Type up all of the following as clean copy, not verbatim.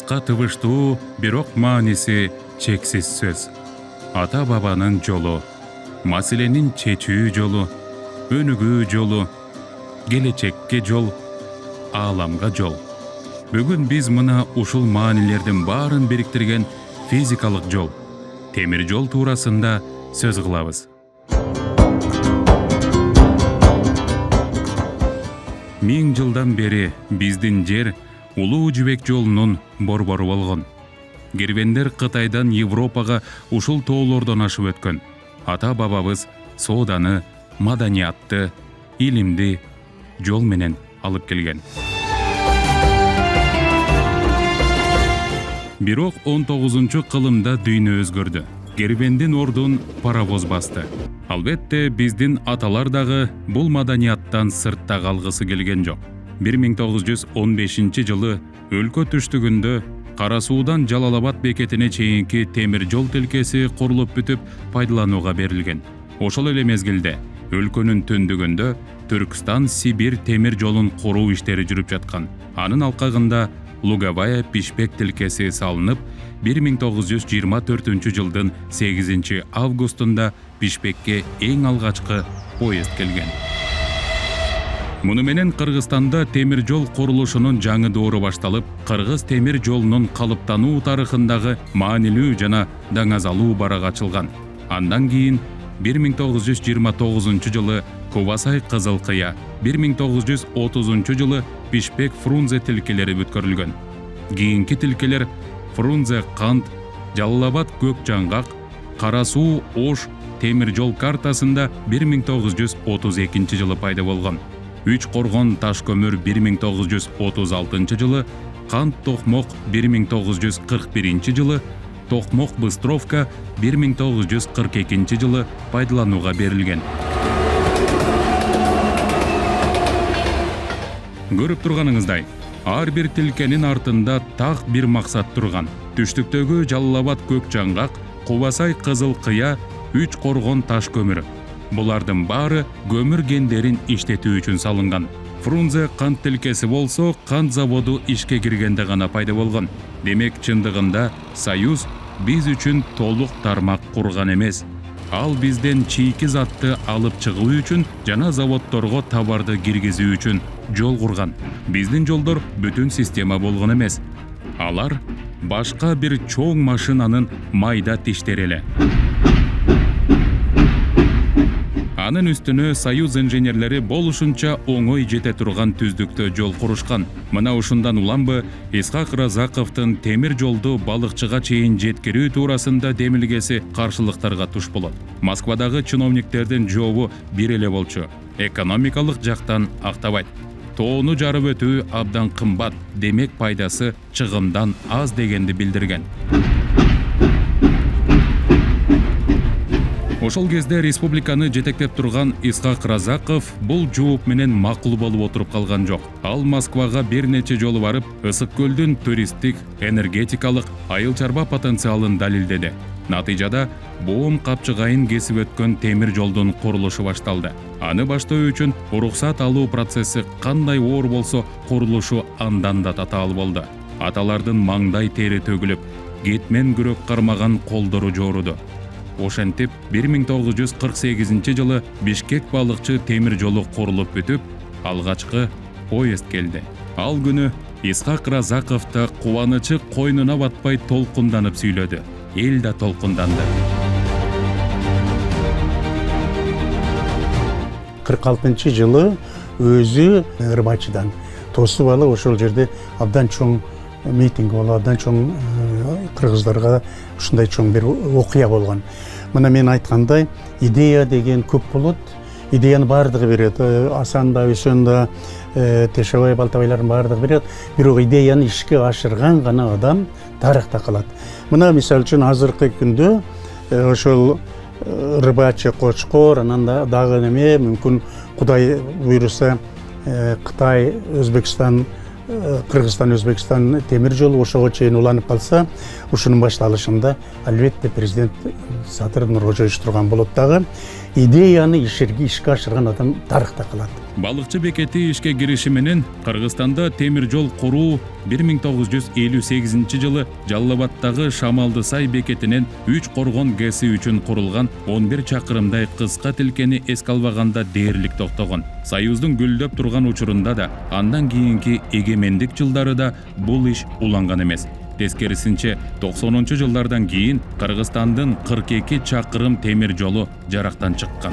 кыска тыбыштуу, бирок мааниси чексиз сөз. Ата бабанын жолу, маселенин чечүү жолу, өнүгүү жолу, келечекке жол, ааламга жол. Бүгүн биз мына ушул маанилердин баарын бириктирген физикалык жол, темир жол туурасында сөз кылабыз. Миң жылдан бери биздин жер улуу жибек жолунун борбору болгон. Кервендер Кытайдан Европага ушул тоолордон ашып өткөн. Ата бабабыз сооданы, маданиятты, илимди жол менен алып келген. Бирок 19-кылымда дүйнө өзгөрдү. Кервендин ордун паровоз басты. Албетте, биздин аталар дагы бул маданияттан сыртта калгысы келген жок. 1915 жылы өлкө түштүгүндө Кара суудан Жалал-Абад бекетине чейинки темир жол тилкеси курулуп бүтүп пайдаланууга берилген. Ошол эле мезгилде өлкөнүн түндүгүндө Түркстан Сибир темир жолун куруу иштери жүрүп жаткан. Анын алкагында Луговая Пишпек тилкеси салынып, 1924 жылдын 8 августунда Пишпекке эң алгачкы поезд келген. Муну менен Кыргызстанда темир жол курулушунун жаңы доору башталып, Кыргыз темир жолунун калыптануу тарыхындагы маанилүү жана даңазалуу барак ачылган. Андан кийин 1929 жылы Кубасай Кызыл Кыя, 1930 жылы Пишпек Фрунзе тилкелери бүткөрүлгөн. Кийинки тилкелер Фрунзе Кант, Жалал-Абад Көк Жаңгак, Кара суу Ош темир жол картасында 1932 жылы пайда болгон. Үч Коргон таш көмүр 1936 жылы, Кант Токмок 1941 жылы, Токмок Быстровка 1942 жылы пайдаланууга берилген. Көрүп турганыңыздай, ар бир тилкенин артында так бир максат турган. Түштүктөгү Жалал-Абад Көк Жаңгак, Кубасай Кызыл Кыя, Үч Коргон таш көмүрү. Булардын баары көмүр кендерин иштетүү үчүн салынган. Фрунзе кант тилкеси болсо, кант заводу ишке киргенде гана пайда болгон. Демек, чындыгында Союз биз үчүн толук тармак курган эмес. Ал бизден чийки затты алып чыгуу үчүн жана заводдорго товарды киргизүү үчүн жол курган. Биздин жолдор бүтүн система болгон эмес. Алар башка бир чоң машинанын майда тиштери эле. Анын үстүнө Союз инженерлери болушунча оңой жете турган түздүктө жол курушкан. Мына ушундан уламбы Исхак Разаковдун темир жолду балыкчыга чейин жеткирүү туурасында демилгеси каршылыктарга туш болот. Москвадагы чиновниктердин жообу бир эле болчу. Экономикалык жактан актабайт. Тоону жарып өтүү абдан кымбат, демек пайдасы чыгымдан аз дегенди билдирген. Ошол кезде республиканы жетектеп турган Исхак Разаков бул жооп менен макул болуп отуруп калган жок. Ал Москвага бир нече жолу барып, Ысык көлдүн туристтик, энергетикалык, айыл чарба потенциалын далилдеди. Натыйжада Боом капчыгайын кесип өткөн темир жолдун курулушу башталды. Аны баштоо үчүн уруксат алуу процесси кандай оор болсо, курулушу андан да татаал болду. Аталардын маңдай тери төгүлүп, кетмен күрөк кармаган колдору жооруду. Ошентип 1948 жылы Бишкек балыкчы темир жолу курулуп бүтүп, алгачкы поезд келди. Ал күнү Исхак Разаков да кубанычы койнуна батпай толкунданып сүйлөдү. Эл да толкунданды. 46 жылы өзү Рыбачыдан тосуп алып, ошол жерде абдан чоң митинг болуп, абдан чоң кыргыздарга ушундай чоң бир окуя болгон. Мына мен айткандай, идея деген көп болот. Идеяны бардыгы берет. Асан да, Үсөн да, Тешебай, Балтабайлардын бардыгы берет. Бирок идеяны ишке ашырган гана адам тарыхта калат. Мына мисалы үчүн азыркы күндө ошол Рыбачы, Кочкор, анан дагы неме, мүмкүн Кудай буйруса Кытай, Өзбекстан, Кыргызстан, Өзбекстан темир жолу ошого чейин уланып калса, ушунун башталышында албетте президент Садыр Нуркожоевич турган болот дагы. Идеяны ишке ашырган адам тарыхта калат. Балыкчы бекети ишке кириши менен Кыргызстанда темир жол куруу 1958 жылы Жалал-Абадтагы Шамалды сай бекетинен 3 коргон ГЭСи үчүн курулган 11 чакырымдай кыска тилкени эске албаганда дээрлик токтогон. Союздун гүлдөп турган учурунда да, андан кийинки эгемендик жылдары да бул иш уланган эмес. Тескерисинче 90-жылдардан кийин Кыргызстандын 42 чакырым темир жолу жарактан чыккан.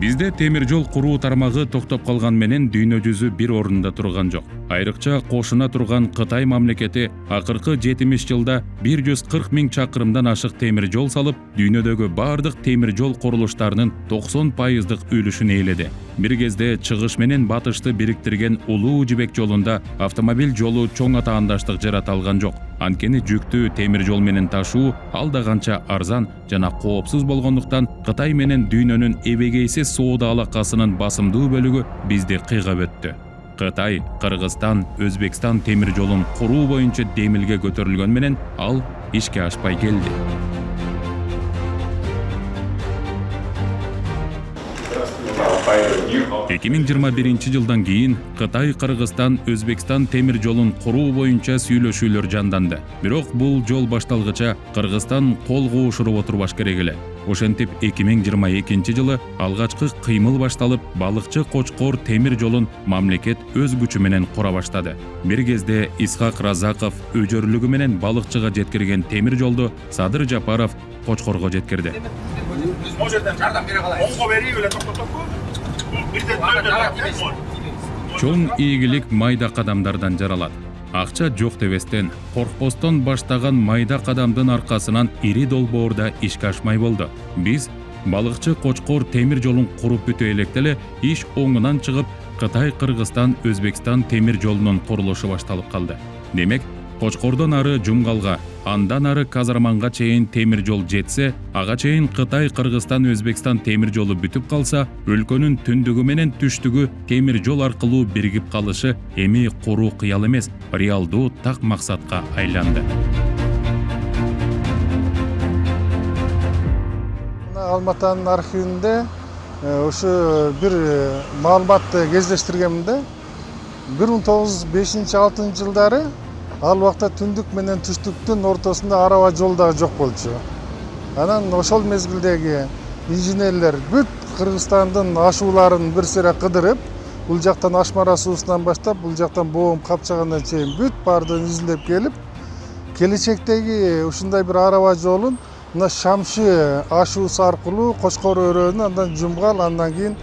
Бизде темир жол куруу тармагы токтоп калган менен дүйнө жүзү бир орунда турган жок. Айрыкча кошуна турган Кытай мамлекети акыркы 70 жылда 140 000 чакырымдан ашык темир жол салып, дүйнөдөгү бардык темир жол курулуштарынын 90% үлүшүн ээледи. Бир кезде чыгыш менен батышты бириктирген Улуу Жибек жолунда автомобиль жолу чоң атаандаштык жарата алган жок. Анткени жүктүү темир жол менен ташуу алда канча арзан жана коопсуз болгондуктан Кытай менен дүйнөнүн эбегейсиз соода алакасынын басымдуу бөлүгү бизди кыйгап өттү. Кытай, Кыргызстан, Өзбекстан темир жолун куруу боюнча демилге көтөрүлгөн менен ал ишке ашпай келди. 2021 жылдан кийин Кытай, Кыргызстан, Өзбекстан темир жолун куруу боюнча сүйлөшүүлөр жанданды. Бирок бул жол башталгыча Кыргызстан кол коошуруп отурбаш керек эле. Ошентип 2022 жылы алгачкы кыймыл башталып, балыкчы Кочкор темир жолун мамлекет өз күчү менен кура баштады. Бир кезде Исхак Разаков өжөрлүгү менен балыкчыга жеткирген темир жолду Садыр Жапаров Кочкорго жеткирди. О жерден жардам бере калайын. Оңго берип эле токтоп. Чоң ийгилик майда кадамдардан жаралат. Акча жок дебестен, коркпостон баштаган майда кадамдын аркасынан ири долбоорда ишке ашмай болду. Биз балыкчы Кочкор темир жолун куруп бүтө электе эле иш оңунан чыгып, Кытай, Кыргызстан, Өзбекстан темир жолунун курулушу башталып калды. Демек, Кочкордон ары Жумгалга, андан ары Казарманга чейин темир жол жетсе, ага чейин Кытай, Кыргызстан, Өзбекстан темир жолу бүтүп калса, өлкөнүн түндүгү менен түштүгү темир жол аркылуу биригип калышы эми куруу кыял эмес, реалдуу так максатка айланды. Алматанын архивинде ошо бир маалыматты кездештиргемде 1905-6 жылдары ал убакта түндүк менен түштүктүн ортосунда араба жол дагы жок болчу. Анан ошол мезгилдеги инженерлер бүт Кыргызстандын ашууларын бир сыйра кыдырып, бул жактан Ашмара суусунан баштап, бул жактан Боом Капчагына чейин бүт баардыгын изилдеп келип, келечектеги ушундай бир араба жолун мына Шамшы ашуусу аркылуу Кочкор өрөөнү, андан Жумгал, андан кийин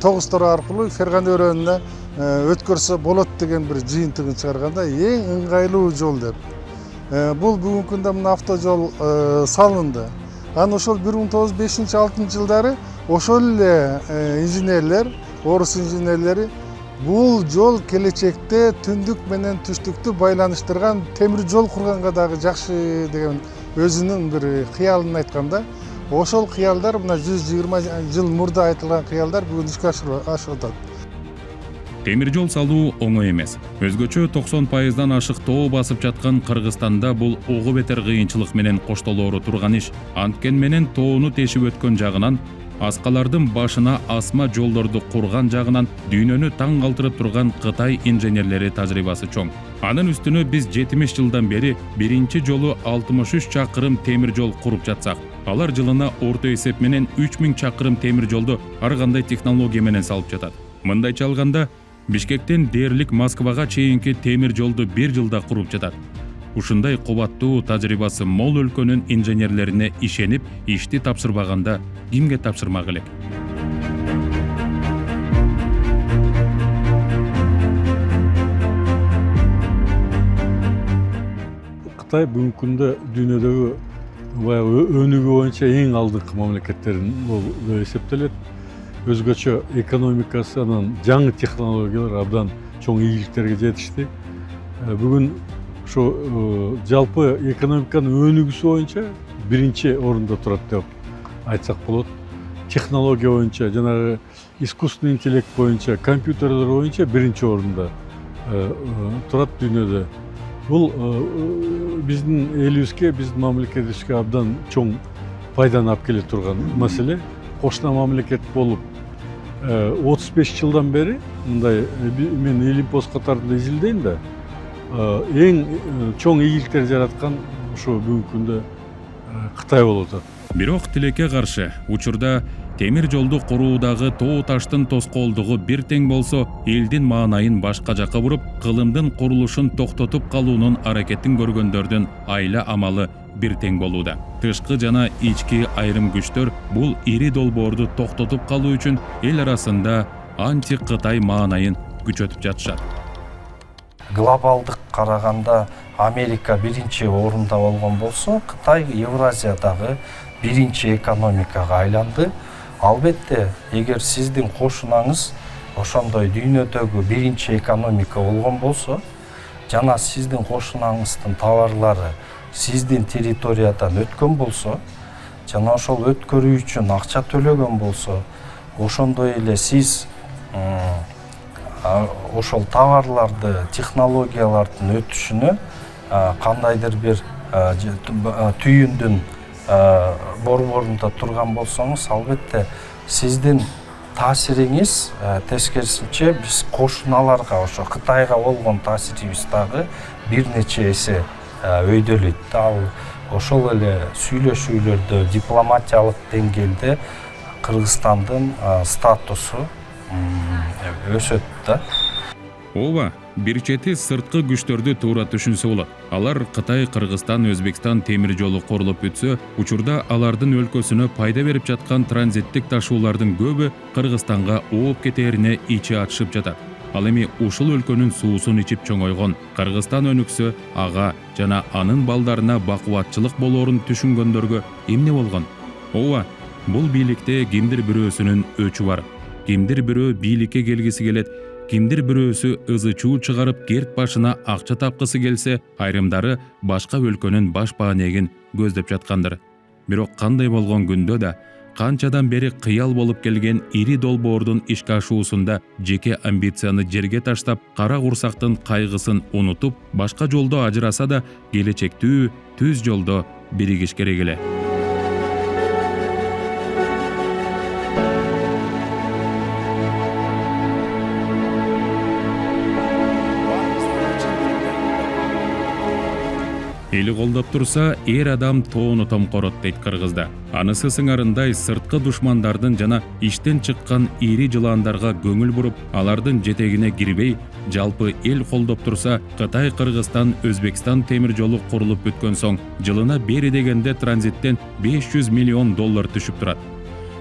Тогуз Тор аркылуу Ферган өрөөнүнө өткөрсө болот деген бир жыйынтыгын чыгарганда эң ыңгайлуу жол деп. Бул бүгүнкү күндө мына автожол салынды. Анан ошол 1905-6 жылдары ошол эле инженерлер, орус инженерлери бул жол келечекте түндүк менен түштүктү байланыштырган темир жол курганга дагы жакшы деген өзүнүн бир кыялын айтканда, ошол кыялдар мына 120 жыл мурда айтылган кыялдар бүгүн ишке ашып атат. Темир жол салуу оңой эмес. Өзгөчө 90%дан ашык тоо басып жаткан Кыргызстанда бул ого бетер кыйынчылык менен коштолоору турган иш. Анткен менен тоону тешип өткөн жагынан, аскалардын башына асма жолдорду курган жагынан дүйнөнү таң калтырып турган Кытай инженерлери тажрыйбасы чоң. Анын үстүнө биз 70 жылдан бери биринчи жолу 63 чакырым темир жол куруп жатсак, алар жылына орто эсеп менен 3000 чакырым темир жолду ар кандай технология менен салып жатат. Мындайча алганда, Бишкектен дээрлик Москвага чейинки темир жолду бир жылда куруп жатат. Ушундай кубаттуу тажрыйбасы мол өлкөнүн инженерлерине ишенип, ишти тапшырбаганда кимге тапшырмак элек? Кытай бүгүнкү күндө дүйнөдөгү өнүгүү боюнча эң алдыңкы мамлекеттердин болуп эсептелет. Өзгөчө экономикасы, анан жаңы технологиялар абдан чоң ийгиликтерге жетишти. Бүгүн ошо жалпы экономиканын өнүгүүсү боюнча биринчи орунда турат деп айтсак болот. Технология боюнча, жанагы искусственный интеллект боюнча, компьютерлер боюнча биринчи орунда турат дүйнөдө. Бул биздин элибизге, биздин мамлекетибизге абдан чоң пайданы алып келе турган маселе. Кошуна мамлекет болуп 35 жылдан бери мындай мен Олимпос катарында изилдейм да эң чоң ийгиликтер жараткан ошо бүгүнкү күндө Кытай болуп атат. Бирок тилекке каршы учурда темир жолду куруудагы тоо таштын тоскоолдугу бир тең болсо, элдин маанайын башка жакка буруп, кылымдын курулушун токтотуп калуунун аракетин көргөндөрдүн айла амалы бир тең болууда. Тышкы жана ички айрым күчтөр бул ири долбоорду токтотуп калуу үчүн эл арасында анти-Кытай маанайын күчөтүп жатышат. Глобалдык караганда Америка биринчи орунда болгон болсо, Кытай Евразиядагы биринчи экономикага айланды. Албетте, эгер сиздин кошунаңыз ошондой дүйнөдөгү биринчи экономика болгон болсо, жана сиздин кошунаңыздын товарлары сиздин территориядан өткөн болсо, жана ошол өткөрүү үчүн акча төлөгөн болсо, ошондой эле сиз ошол товарларды, технологиялардын өтүшүнө кандайдыр бир түйүндүн борборунда турган болсоңуз, албетте сиздин таасириңиз тескерисинче биз кошуналарга, ошо Кытайга болгон таасирибиз дагы бир нече эсе өйдөлөйт. Ал ошол эле сүйлөшүүлөрдө, дипломатиялык деңгээлде Кыргызстандын статусу өсөт да. Ооба, бир чети сырткы күчтөрдү туура түшүнсө болот. Алар Кытай, Кыргызстан, Өзбекстан темир жолу курулуп бүтсө, учурда алардын өлкөсүнө пайда берип жаткан транзиттик ташуулардын көбү Кыргызстанга ооп кетерине ичи ачышып жатат. Ал эми ушул өлкөнүн суусун ичип чоңойгон Кыргызстан өнүксө, ага жана анын балдарына бакубатчылык болоорун түшүнгөндөргө эмне болгон? Ооба, бул бийликте кимдир бирөөсүнүн өчү бар. Кимдир бирөө бийликке келгиси келет, кимдир бирөөсү ызы-чуу чыгарып керт башына акча тапкысы келсе, айрымдары башка өлкөнүн баш баанегин көздөп жаткандыр. Бирок кандай болгон күндө да канчадан бери кыял болуп келген ири долбоордун ишке ашуусунда жеке амбицияны жерге таштап, кара курсактын кайгысын унутуп, башка жолдо ажыраса да келечектүү түз жолдо биригиш керек эле. Эли колдоп турса, эр адам тоону томкорот дейт кыргызда. Анысы сыңарындай сырткы душмандардын жана иштен чыккан ири жылаандарга көңүл буруп, алардын жетегине кирбей, жалпы эл колдоп турса, Кытай, Кыргызстан, Өзбекстан темир жолу курулуп бүткөн соң, жылына бери дегенде транзиттен $500 миллион түшүп турат.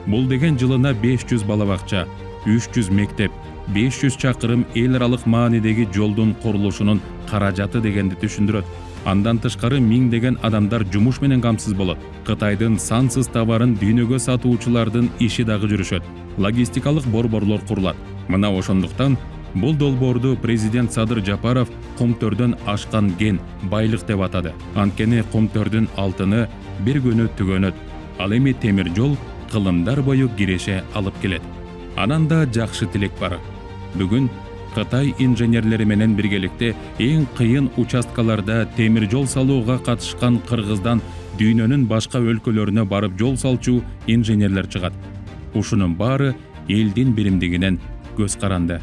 Бул деген жылына 500 бала бакча, 300 мектеп, 500 чакырым эл аралык маанидеги жолдун курулушунун каражаты дегенди түшүндүрөт. Андан тышкары миңдеген адамдар жумуш менен камсыз болот. Кытайдын сансыз товарын дүйнөгө сатуучулардын иши дагы жүрүшөт. Логистикалык борборлор курулат. Мына ошондуктан бул долбоорду президент Садыр Жапаров Кумтөрдөн ашкан ген байлык деп атады. Анткени Кумтөрдүн алтыны бир күнү түгөнөт. Ал эми темир жол кылымдар бою киреше алып келет. Анан да жакшы тилек бар. Бүгүн Кытай инженерлери менен биргеликте эң кыйын участкаларда темир жол салууга катышкан Кыргыздан дүйнөнүн башка өлкөлөрүнө барып жол салчу инженерлер чыгат. Ушунун баары элдин биримдигинен көз каранды.